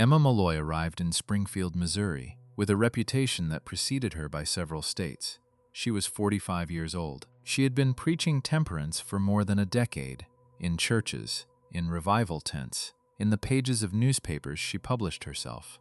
Emma Malloy arrived in Springfield, Missouri, with a reputation that preceded her by several states. She was 45 years old. She had been preaching temperance for more than a decade, in churches, in revival tents, in the pages of newspapers she published herself.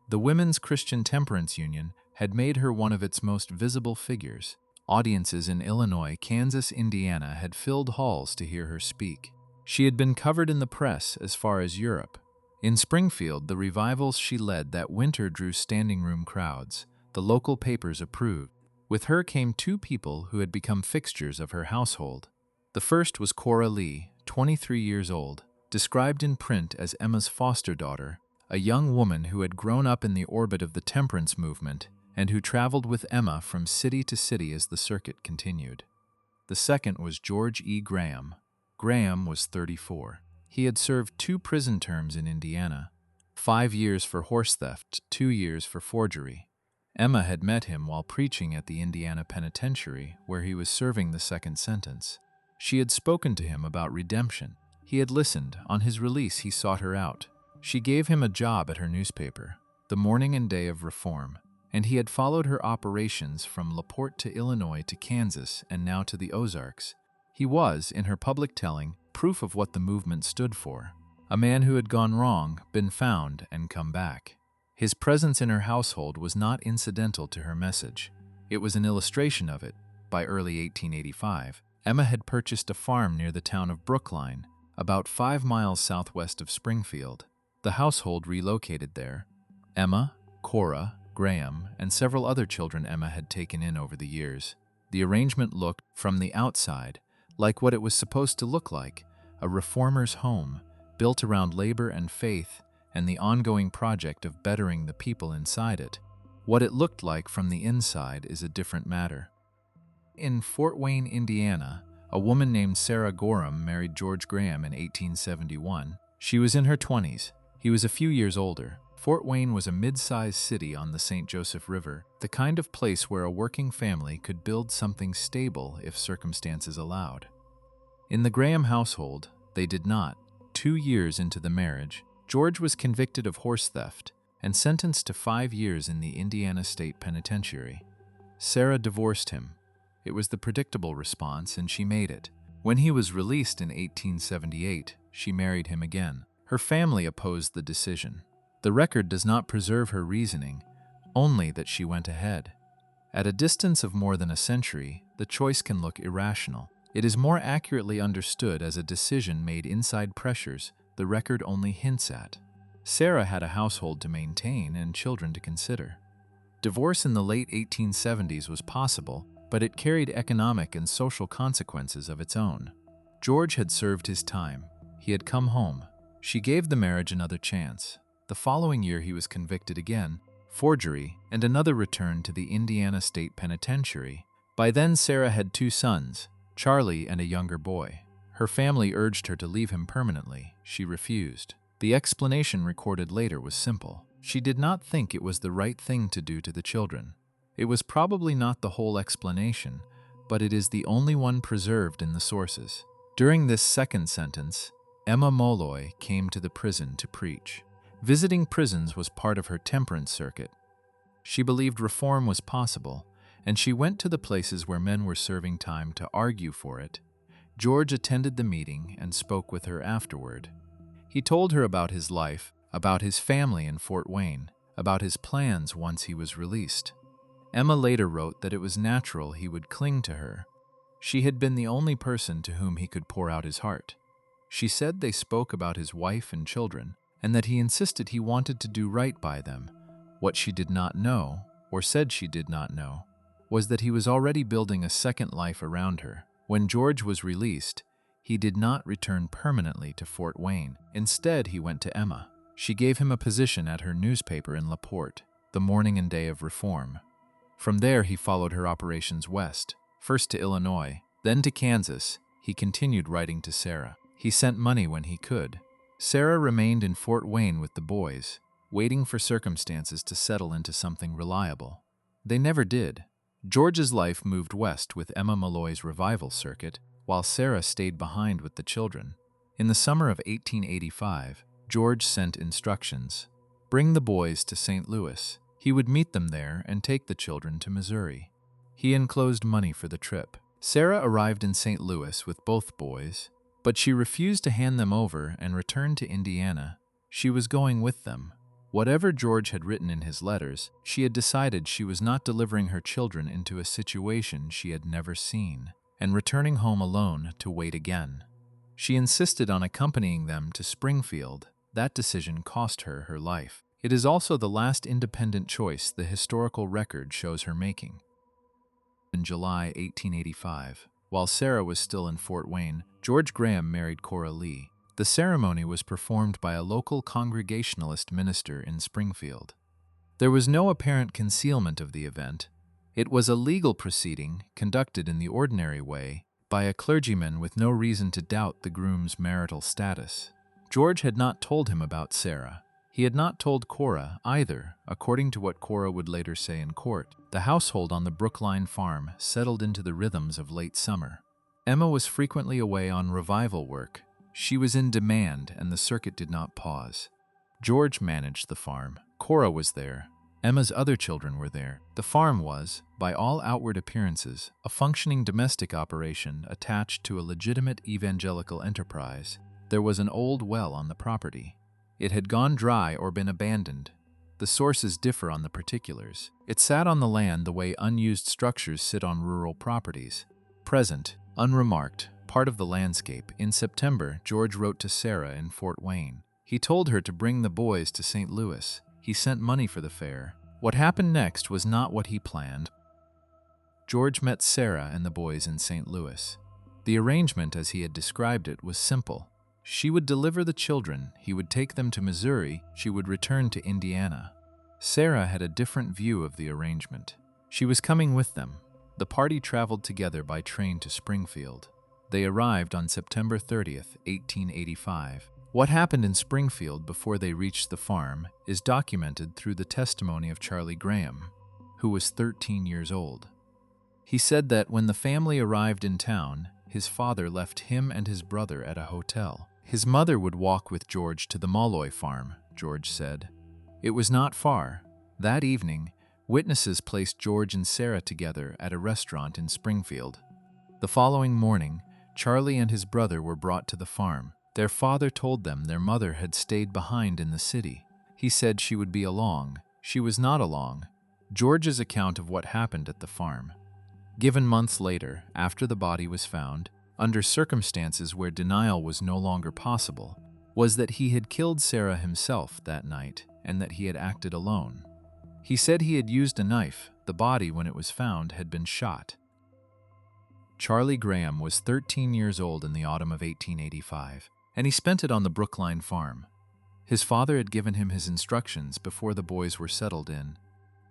The Women's Christian Temperance Union had made her one of its most visible figures. Audiences in Illinois, Kansas, Indiana had filled halls to hear her speak. She had been covered in the press as far as Europe. In Springfield, the revivals she led that winter drew standing room crowds. The local papers approved. With her came two people who had become fixtures of her household. The first was Cora Lee, 23 years old, described in print as Emma's foster daughter, a young woman who had grown up in the orbit of the temperance movement and who traveled with Emma from city to city as the circuit continued. The second was George E. Graham. Graham was 34. He had served 2 prison terms in Indiana, 5 years for horse theft, 2 years for forgery. Emma had met him while preaching at the Indiana Penitentiary, where he was serving the second sentence. She had spoken to him about redemption. He had listened. On his release, he sought her out. She gave him a job at her newspaper, The Morning and Day of Reform, and he had followed her operations from LaPorte to Illinois to Kansas and now to the Ozarks. He was, in her public telling, proof of what the movement stood for. A man who had gone wrong, been found, and come back. His presence in her household was not incidental to her message. It was an illustration of it. By early 1885, Emma had purchased a farm near the town of Brookline, about 5 miles southwest of Springfield. The household relocated there. Emma, Cora, Graham, and several other children Emma had taken in over the years. The arrangement looked, from the outside, like what it was supposed to look like, a reformer's home, built around labor and faith and the ongoing project of bettering the people inside it. What it looked like from the inside is a different matter. In Fort Wayne, Indiana, a woman named Sarah Gorham married George Graham in 1871. She was in her 20s. He was a few years older. Fort Wayne was a mid-sized city on the St. Joseph River, the kind of place where a working family could build something stable if circumstances allowed. In the Graham household, they did not. 2 years into the marriage, George was convicted of horse theft and sentenced to 5 years in the Indiana State Penitentiary. Sarah divorced him. It was the predictable response, and she made it. When he was released in 1878, she married him again. Her family opposed the decision. The record does not preserve her reasoning, only that she went ahead. At a distance of more than a century, the choice can look irrational. It is more accurately understood as a decision made inside pressures the record only hints at. Sarah had a household to maintain and children to consider. Divorce in the late 1870s was possible, but it carried economic and social consequences of its own. George had served his time. He had come home. She gave the marriage another chance. The following year he was convicted again, forgery, and another return to the Indiana State Penitentiary. By then Sarah had 2 sons, Charlie and a younger boy. Her family urged her to leave him permanently. She refused. The explanation recorded later was simple. She did not think it was the right thing to do to the children. It was probably not the whole explanation, but it is the only one preserved in the sources. During this second sentence, Emma Malloy came to the prison to preach. Visiting prisons was part of her temperance circuit. She believed reform was possible, and she went to the places where men were serving time to argue for it. George attended the meeting and spoke with her afterward. He told her about his life, about his family in Fort Wayne, about his plans once he was released. Emma later wrote that it was natural he would cling to her. She had been the only person to whom he could pour out his heart. She said they spoke about his wife and children, and that he insisted he wanted to do right by them. What she did not know, or said she did not know, was that he was already building a second life around her. When George was released, he did not return permanently to Fort Wayne. Instead, he went to Emma. She gave him a position at her newspaper in LaPorte, The Morning and Day of Reform. From there, he followed her operations west, first to Illinois, then to Kansas. He continued writing to Sarah. He sent money when he could. Sarah remained in Fort Wayne with the boys, waiting for circumstances to settle into something reliable. They never did. George's life moved west with Emma Malloy's revival circuit, while Sarah stayed behind with the children. In the summer of 1885, George sent instructions. bring the boys to St. Louis. He would meet them there and take the children to Missouri. He enclosed money for the trip. Sarah arrived in St. Louis with both boys, but she refused to hand them over and returned to Indiana. She was going with them. Whatever George had written in his letters, she had decided she was not delivering her children into a situation she had never seen, and returning home alone to wait again. She insisted on accompanying them to Springfield. That decision cost her her life. It is also the last independent choice the historical record shows her making. In July 1885, while Sarah was still in Fort Wayne, George Graham married Cora Lee. The ceremony was performed by a local Congregationalist minister in Springfield. There was no apparent concealment of the event. It was a legal proceeding conducted in the ordinary way by a clergyman with no reason to doubt the groom's marital status. George had not told him about Sarah. He had not told Cora either, according to what Cora would later say in court. The household on the Brookline farm settled into the rhythms of late summer. Emma was frequently away on revival work. She was in demand, and the circuit did not pause. George managed the farm. Cora was there. Emma's other children were there. The farm was, by all outward appearances, a functioning domestic operation attached to a legitimate evangelical enterprise. There was an old well on the property. It had gone dry or been abandoned. The sources differ on the particulars. It sat on the land the way unused structures sit on rural properties. Present, unremarked, part of the landscape. In September, George wrote to Sarah in Fort Wayne. He told her to bring the boys to St. Louis. He sent money for the fare. What happened next was not what he planned. George met Sarah and the boys in St. Louis. The arrangement, as he had described it, was simple. She would deliver the children, he would take them to Missouri, she would return to Indiana. Sarah had a different view of the arrangement. She was coming with them. The party traveled together by train to Springfield. They arrived on September 30th, 1885. What happened in Springfield before they reached the farm is documented through the testimony of Charlie Graham, who was 13 years old. He said that when the family arrived in town, his father left him and his brother at a hotel. His mother would walk with George to the Molloy farm, George said. It was not far. That evening, witnesses placed George and Sarah together at a restaurant in Springfield. The following morning, Charlie and his brother were brought to the farm. Their father told them their mother had stayed behind in the city. He said she would be along. She was not along. George's account of what happened at the farm, given months later, after the body was found, under circumstances where denial was no longer possible, was that he had killed Sarah himself that night and that he had acted alone. He said he had used a knife. The body, when it was found, had been shot. Charlie Graham was 13 years old in the autumn of 1885, and he spent it on the Brookline farm. His father had given him his instructions before the boys were settled in.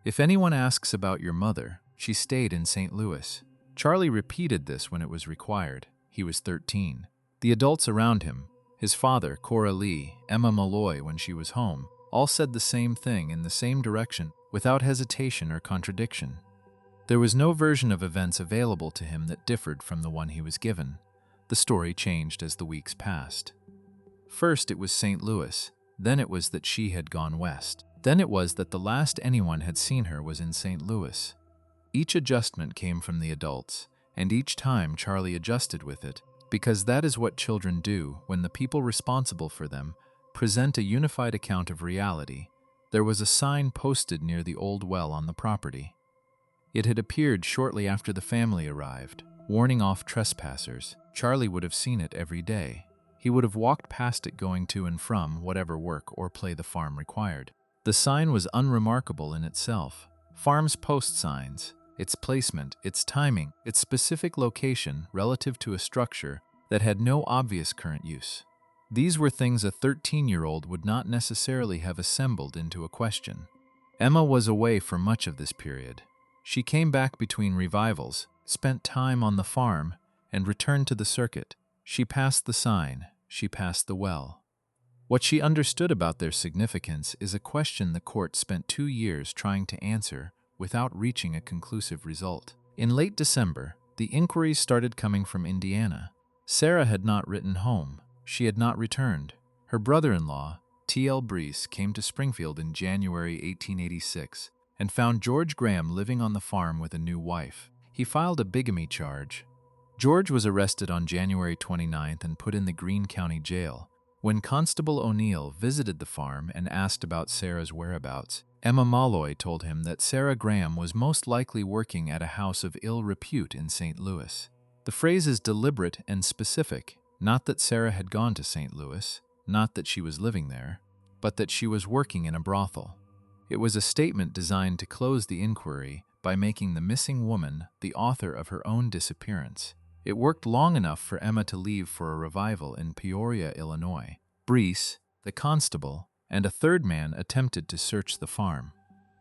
If anyone asks about your mother, she stayed in St. Louis. Charlie repeated this when it was required. He was 13. The adults around him, his father, Cora Lee, Emma Molloy when she was home, all said the same thing in the same direction without hesitation or contradiction. There was no version of events available to him that differed from the one he was given. The story changed as the weeks passed. First it was St. Louis, then it was that she had gone west. Then it was that the last anyone had seen her was in St. Louis. Each adjustment came from the adults, and each time Charlie adjusted with it, because that is what children do when the people responsible for them present a unified account of reality. There was a sign posted near the old well on the property. It had appeared shortly after the family arrived, warning off trespassers. Charlie would have seen it every day. He would have walked past it going to and from whatever work or play the farm required. The sign was unremarkable in itself. Farms post signs, its placement, its timing, its specific location relative to a structure that had no obvious current use. These were things a 13-year-old would not necessarily have assembled into a question. Emma was away for much of this period. She came back between revivals, spent time on the farm, and returned to the circuit. She passed the sign, she passed the well. What she understood about their significance is a question the court spent 2 years trying to answer without reaching a conclusive result. In late December, the inquiries started coming from Indiana. Sarah had not written home. She had not returned. Her brother-in-law, T.L. Brees came to Springfield in January 1886 and found George Graham living on the farm with a new wife. He filed a bigamy charge. George was arrested on January 29th and put in the Greene County Jail. When Constable O'Neill visited the farm and asked about Sarah's whereabouts, Emma Molloy told him that Sarah Graham was most likely working at a house of ill repute in St. Louis. The phrase is deliberate and specific, not that Sarah had gone to St. Louis, not that she was living there, but that she was working in a brothel. It was a statement designed to close the inquiry by making the missing woman the author of her own disappearance. It worked long enough for Emma to leave for a revival in Peoria, Illinois. Brees, the constable, and a third man attempted to search the farm.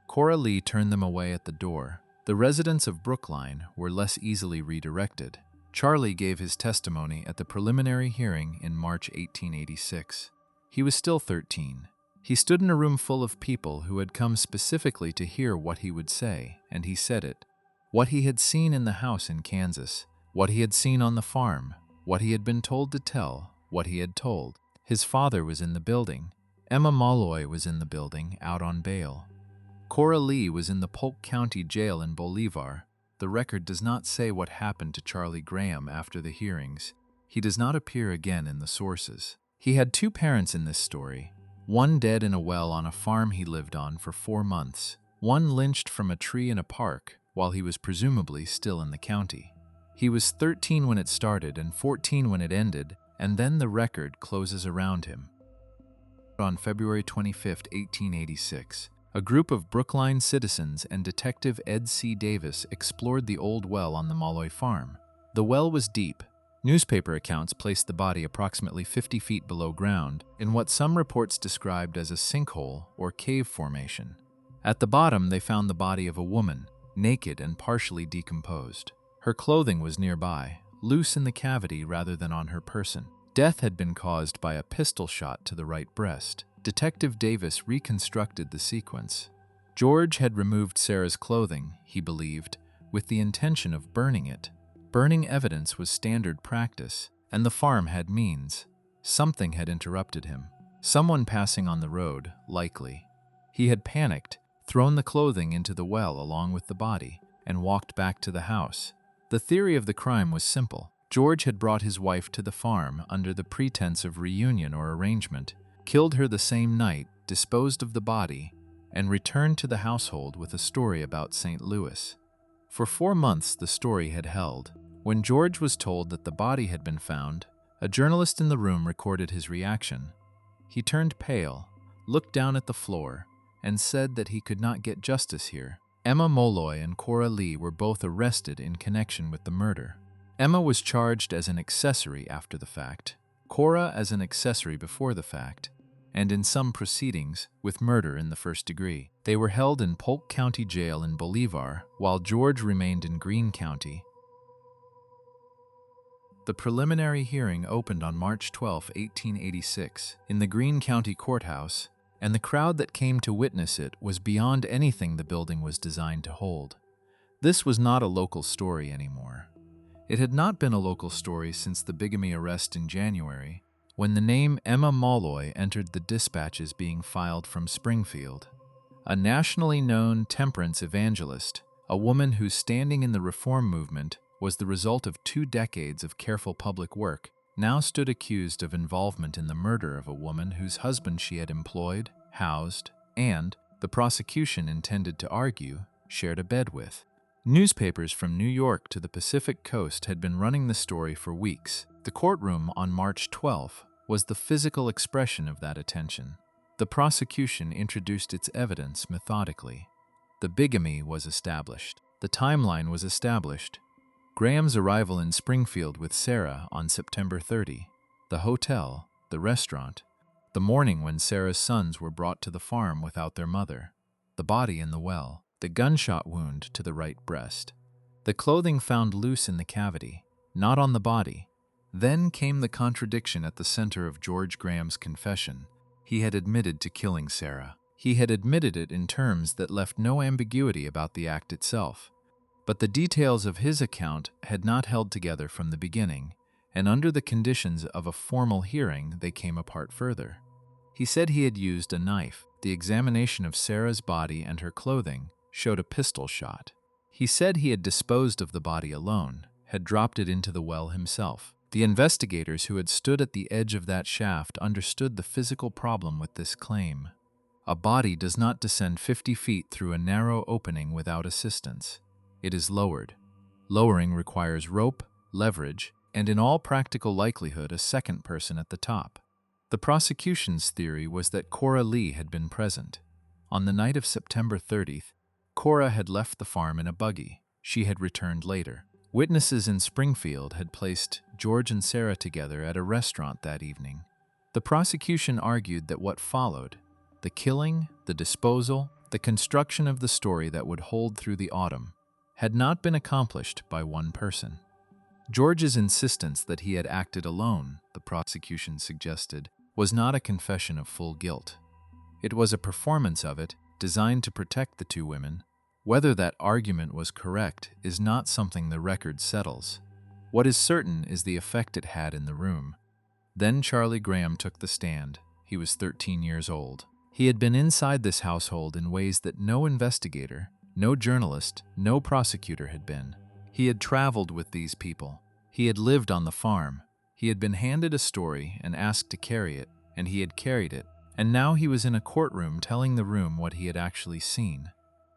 Cora Lee turned them away at the door. The residents of Brookline were less easily redirected. Charlie gave his testimony at the preliminary hearing in March 1886. He was still 13. He stood in a room full of people who had come specifically to hear what he would say, and he said it. What he had seen in the house in Kansas, what he had seen on the farm, what he had been told to tell, what he had told. His father was in the building. Emma Molloy was in the building, out on bail. Cora Lee was in the Polk County Jail in Bolivar. The record does not say what happened to Charlie Graham after the hearings. He does not appear again in the sources. He had two parents in this story, one dead in a well on a farm he lived on for 4 months, one lynched from a tree in a park while he was presumably still in the county. He was 13 when it started and 14 when it ended, and then the record closes around him. On February 25, 1886, a group of Brookline citizens and Detective Ed C. Davis explored the old well on the Molloy farm. The well was deep. Newspaper accounts placed the body approximately 50 feet below ground in what some reports described as a sinkhole or cave formation. At the bottom, they found the body of a woman, naked and partially decomposed. Her clothing was nearby, loose in the cavity rather than on her person. Death had been caused by a pistol shot to the right breast. Detective Davis reconstructed the sequence. George had removed Sarah's clothing, he believed, with the intention of burning it. Burning evidence was standard practice, and the farm had means. Something had interrupted him. Someone passing on the road, likely. He had panicked, thrown the clothing into the well along with the body, and walked back to the house. The theory of the crime was simple. George had brought his wife to the farm under the pretense of reunion or arrangement, killed her the same night, disposed of the body, and returned to the household with a story about St. Louis. For 4 months the story had held. When George was told that the body had been found, a journalist in the room recorded his reaction. He turned pale, looked down at the floor, and said that he could not get justice here. Emma Molloy and Cora Lee were both arrested in connection with the murder. Emma was charged as an accessory after the fact, Cora as an accessory before the fact, and in some proceedings with murder in the first degree. They were held in Polk County Jail in Bolivar, while George remained in Greene County. The preliminary hearing opened on March 12, 1886, in the Greene County Courthouse, and the crowd that came to witness it was beyond anything the building was designed to hold. This was not a local story anymore. It had not been a local story since the bigamy arrest in January, when the name Emma Molloy entered the dispatches being filed from Springfield. A nationally known temperance evangelist, a woman whose standing in the reform movement was the result of 2 decades of careful public work, now stood accused of involvement in the murder of a woman whose husband she had employed, housed, and, the prosecution intended to argue, shared a bed with. Newspapers from New York to the Pacific Coast had been running the story for weeks. The courtroom on March 12 was the physical expression of that attention. The prosecution introduced its evidence methodically. The bigamy was established. The timeline was established. Graham's arrival in Springfield with Sarah on September 30, the hotel, the restaurant, the morning when Sarah's sons were brought to the farm without their mother, the body in the well, the gunshot wound to the right breast, the clothing found loose in the cavity, not on the body. Then came the contradiction at the center of George Graham's confession. He had admitted to killing Sarah. He had admitted it in terms that left no ambiguity about the act itself. But the details of his account had not held together from the beginning, and under the conditions of a formal hearing they came apart further. He said he had used a knife. The examination of Sarah's body and her clothing showed a pistol shot. He said he had disposed of the body alone, had dropped it into the well himself. The investigators who had stood at the edge of that shaft understood the physical problem with this claim. A body does not descend 50 feet through a narrow opening without assistance. It is lowered. Lowering requires rope, leverage, and in all practical likelihood a second person at the top. The prosecution's theory was that Cora Lee had been present. On the night of September 30th, Cora had left the farm in a buggy. She had returned later. Witnesses in Springfield had placed George and Sarah together at a restaurant that evening. The prosecution argued that what followed, the killing, the disposal, the construction of the story that would hold through the autumn, had not been accomplished by one person. George's insistence that he had acted alone, the prosecution suggested, was not a confession of full guilt. It was a performance of it designed to protect the two women. Whether that argument was correct is not something the record settles. What is certain is the effect it had in the room. Then Charlie Graham took the stand. He was 13 years old. He had been inside this household in ways that no investigator, no journalist, no prosecutor had been. He had traveled with these people. He had lived on the farm. He had been handed a story and asked to carry it, and he had carried it. And now he was in a courtroom telling the room what he had actually seen.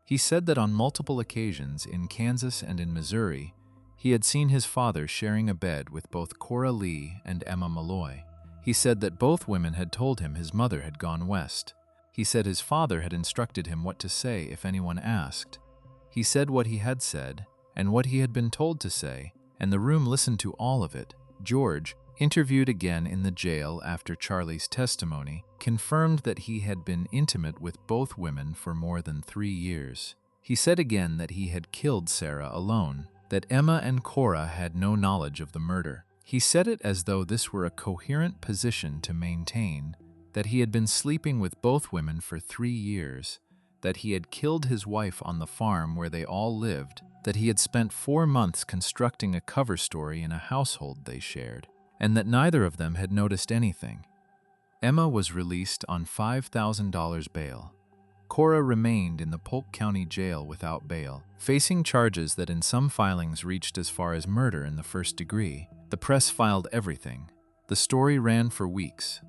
He said that on multiple occasions in Kansas and in Missouri, he had seen his father sharing a bed with both Cora Lee and Emma Malloy. He said that both women had told him his mother had gone west. He said his father had instructed him what to say if anyone asked. He said what he had said and what he had been told to say, and the room listened to all of it. George, interviewed again in the jail after Charlie's testimony, confirmed that he had been intimate with both women for more than 3 years. He said again that he had killed Sarah alone, that Emma and Cora had no knowledge of the murder. He said it as though this were a coherent position to maintain, that he had been sleeping with both women for 3 years, that he had killed his wife on the farm where they all lived, that he had spent 4 months constructing a cover story in a household they shared, and that neither of them had noticed anything. Emma was released on $5,000 bail. Cora remained in the Polk County Jail without bail, facing charges that in some filings reached as far as murder in the first degree. The press filed everything. The story ran for weeks.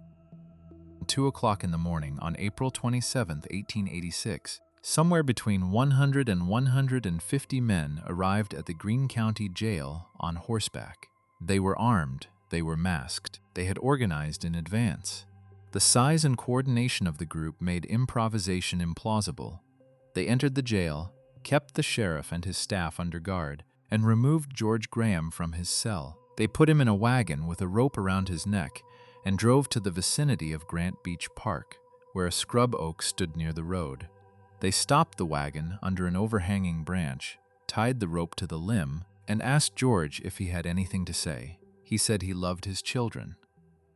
2 o'clock in the morning on April 27, 1886, somewhere between 100 and 150 men arrived at the Greene County Jail on horseback. They were armed. They were masked. They had organized in advance. The size and coordination of the group made improvisation implausible. They entered the jail, kept the sheriff and his staff under guard, and removed George Graham from his cell. They put him in a wagon with a rope around his neck and drove to the vicinity of Grant Beach Park, where a scrub oak stood near the road. They stopped the wagon under an overhanging branch, tied the rope to the limb, and asked George if he had anything to say. He said he loved his children.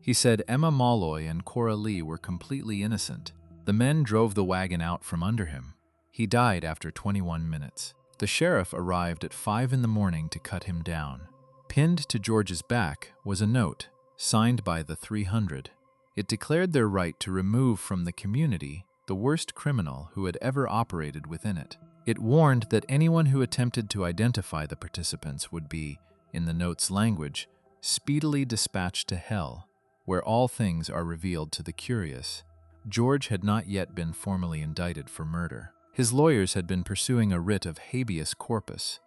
He said Emma Malloy and Cora Lee were completely innocent. The men drove the wagon out from under him. He died after 21 minutes. The sheriff arrived at 5 in the morning to cut him down. Pinned to George's back was a note, signed by the 300. It declared their right to remove from the community the worst criminal who had ever operated within it. It warned that anyone who attempted to identify the participants would be, in the note's language, speedily dispatched to hell, where all things are revealed to the curious. George had not yet been formally indicted for murder. His lawyers had been pursuing a writ of habeas corpus.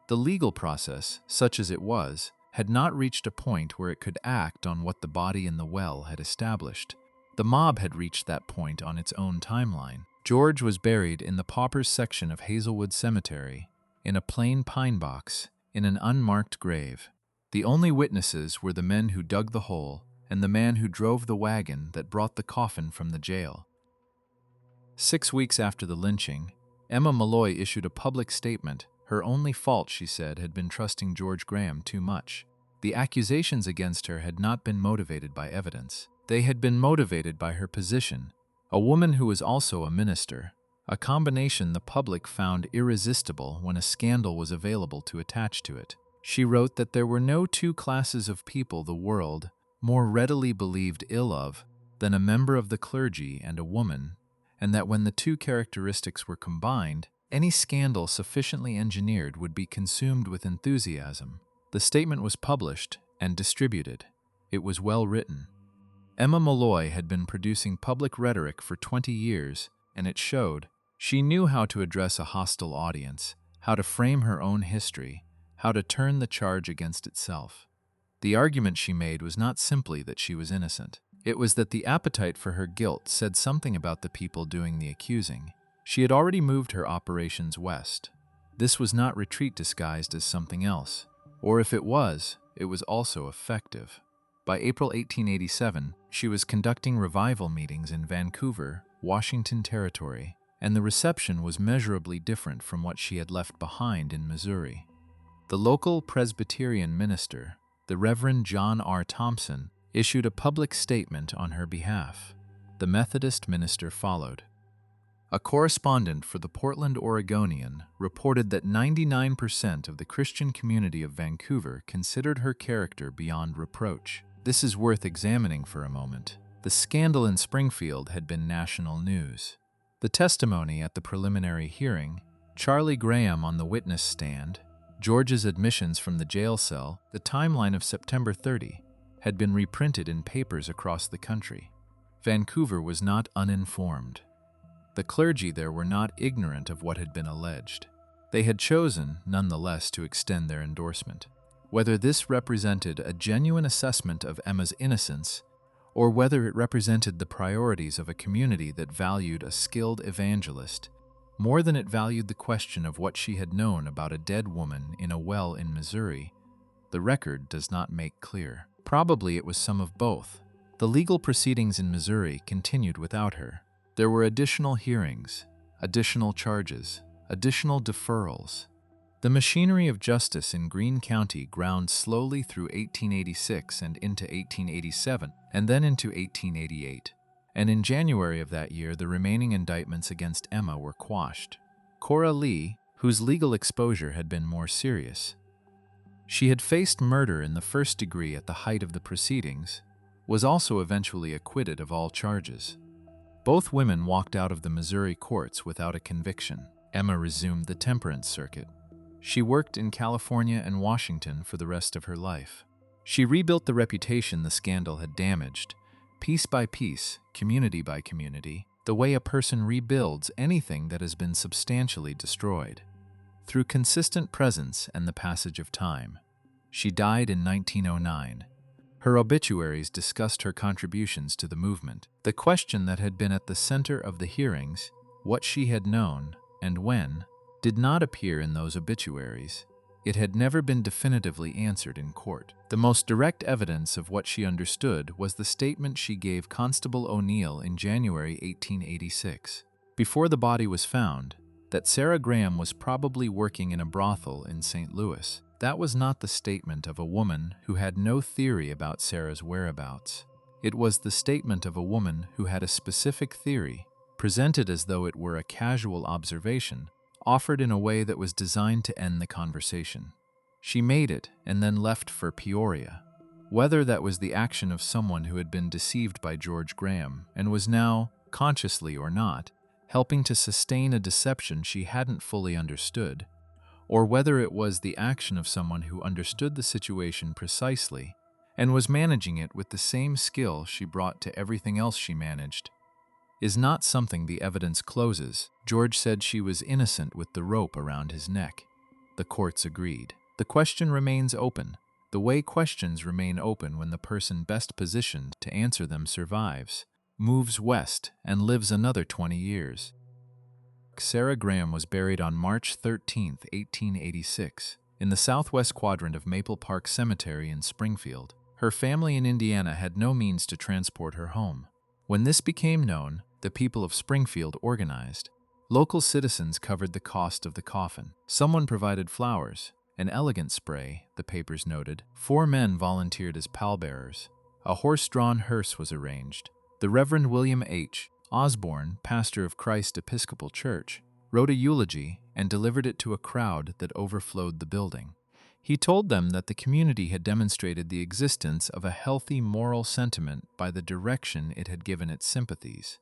The legal process, such as it was, had not reached a point where it could act on what the body in the well had established. The mob had reached that point on its own timeline. George was buried in the paupers section of Hazelwood Cemetery, in a plain pine box, in an unmarked grave. The only witnesses were the men who dug the hole and the man who drove the wagon that brought the coffin from the jail. 6 weeks after the lynching, Emma Malloy issued a public statement. Her only fault, she said, had been trusting George Graham too much. The accusations against her had not been motivated by evidence. They had been motivated by her position, a woman who was also a minister, a combination the public found irresistible when a scandal was available to attach to it. She wrote that there were no two classes of people the world more readily believed ill of then a member of the clergy and a woman, and that when the two characteristics were combined, any scandal sufficiently engineered would be consumed with enthusiasm. The statement was published and distributed. It was well written. Emma Molloy had been producing public rhetoric for 20 years, and it showed. She knew how to address a hostile audience, how to frame her own history, how to turn the charge against itself. The argument she made was not simply that she was innocent. It was that the appetite for her guilt said something about the people doing the accusing. She had already moved her operations west. This was not retreat disguised as something else. Or if it was also effective. By April 1887, she was conducting revival meetings in Vancouver, Washington Territory, and the reception was measurably different from what she had left behind in Missouri. The local Presbyterian minister, the Reverend John R. Thompson, issued a public statement on her behalf. The Methodist minister followed. A correspondent for the Portland Oregonian reported that 99% of the Christian community of Vancouver considered her character beyond reproach. This is worth examining for a moment. The scandal in Springfield had been national news. The testimony at the preliminary hearing, Charlie Graham on the witness stand, George's admissions from the jail cell, the timeline of September 30, had been reprinted in papers across the country. Vancouver was not uninformed. The clergy there were not ignorant of what had been alleged. They had chosen, nonetheless, to extend their endorsement. Whether this represented a genuine assessment of Emma's innocence, or whether it represented the priorities of a community that valued a skilled evangelist, more than it valued the question of what she had known about a dead woman in a well in Missouri, the record does not make clear. Probably it was some of both. The legal proceedings in Missouri continued without her. There were additional hearings, additional charges, additional deferrals. The machinery of justice in Greene County ground slowly through 1886 and into 1887, and then into 1888. And in January of that year, the remaining indictments against Emma were quashed. Cora Lee, whose legal exposure had been more serious, she had faced murder in the first degree at the height of the proceedings, was also eventually acquitted of all charges. Both women walked out of the Missouri courts without a conviction. Emma resumed the temperance circuit. She worked in California and Washington for the rest of her life. She rebuilt the reputation the scandal had damaged, piece by piece, community by community, the way a person rebuilds anything that has been substantially destroyed. Through consistent presence and the passage of time. She died in 1909. Her obituaries discussed her contributions to the movement. The question that had been at the center of the hearings, what she had known, and when, did not appear in those obituaries. It had never been definitively answered in court. The most direct evidence of what she understood was the statement she gave Constable O'Neill in January 1886, before the body was found, that Sarah Graham was probably working in a brothel in St. Louis. That was not the statement of a woman who had no theory about Sarah's whereabouts. It was the statement of a woman who had a specific theory, presented as though it were a casual observation, offered in a way that was designed to end the conversation. She made it and then left for Peoria. Whether that was the action of someone who had been deceived by George Graham and was now, consciously or not, helping to sustain a deception she hadn't fully understood, or whether it was the action of someone who understood the situation precisely and was managing it with the same skill she brought to everything else she managed, is not something the evidence closes. George said she was innocent with the rope around his neck. The courts agreed. The question remains open, the way questions remain open when the person best positioned to answer them survives, moves west, and lives another 20 years. Sarah Graham was buried on March 13, 1886, in the southwest quadrant of Maple Park Cemetery in Springfield. Her family in Indiana had no means to transport her home. When this became known, the people of Springfield organized. Local citizens covered the cost of the coffin. Someone provided flowers, an elegant spray, the papers noted. 4 men volunteered as pallbearers. A horse-drawn hearse was arranged. The Reverend William H. Osborne, pastor of Christ Episcopal Church, wrote a eulogy and delivered it to a crowd that overflowed the building. He told them that the community had demonstrated the existence of a healthy moral sentiment by the direction it had given its sympathies.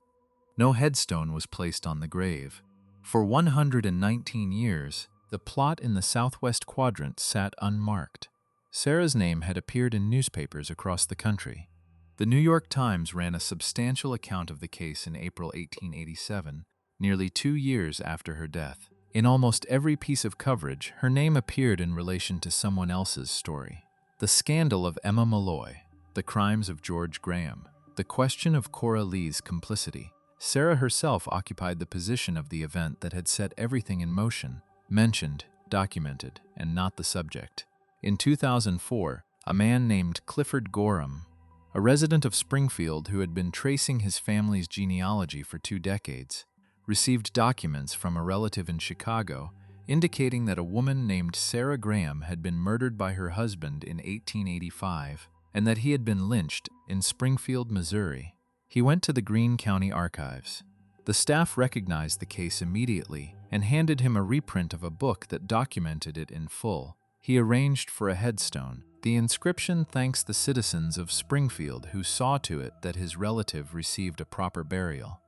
No headstone was placed on the grave. For 119 years, the plot in the southwest quadrant sat unmarked. Sarah's name had appeared in newspapers across the country. The New York Times ran a substantial account of the case in April 1887, nearly 2 years after her death. In almost every piece of coverage, her name appeared in relation to someone else's story. The scandal of Emma Malloy, the crimes of George Graham, the question of Cora Lee's complicity. Sarah herself occupied the position of the event that had set everything in motion, mentioned, documented, and not the subject. In 2004, a man named Clifford Gorham, a resident of Springfield who had been tracing his family's genealogy for 2 decades, received documents from a relative in Chicago indicating that a woman named Sarah Graham had been murdered by her husband in 1885 and that he had been lynched in Springfield, Missouri. He went to the Greene County Archives. The staff recognized the case immediately and handed him a reprint of a book that documented it in full. He arranged for a headstone. The inscription thanks the citizens of Springfield who saw to it that his relative received a proper burial.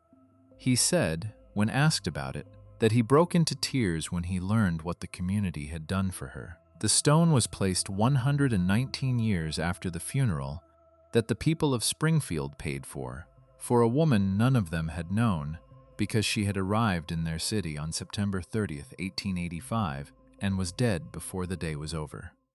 He said, when asked about it, that he broke into tears when he learned what the community had done for her. The stone was placed 119 years after the funeral that the people of Springfield paid for a woman none of them had known, because she had arrived in their city on September 30th, 1885, and was dead before the day was over.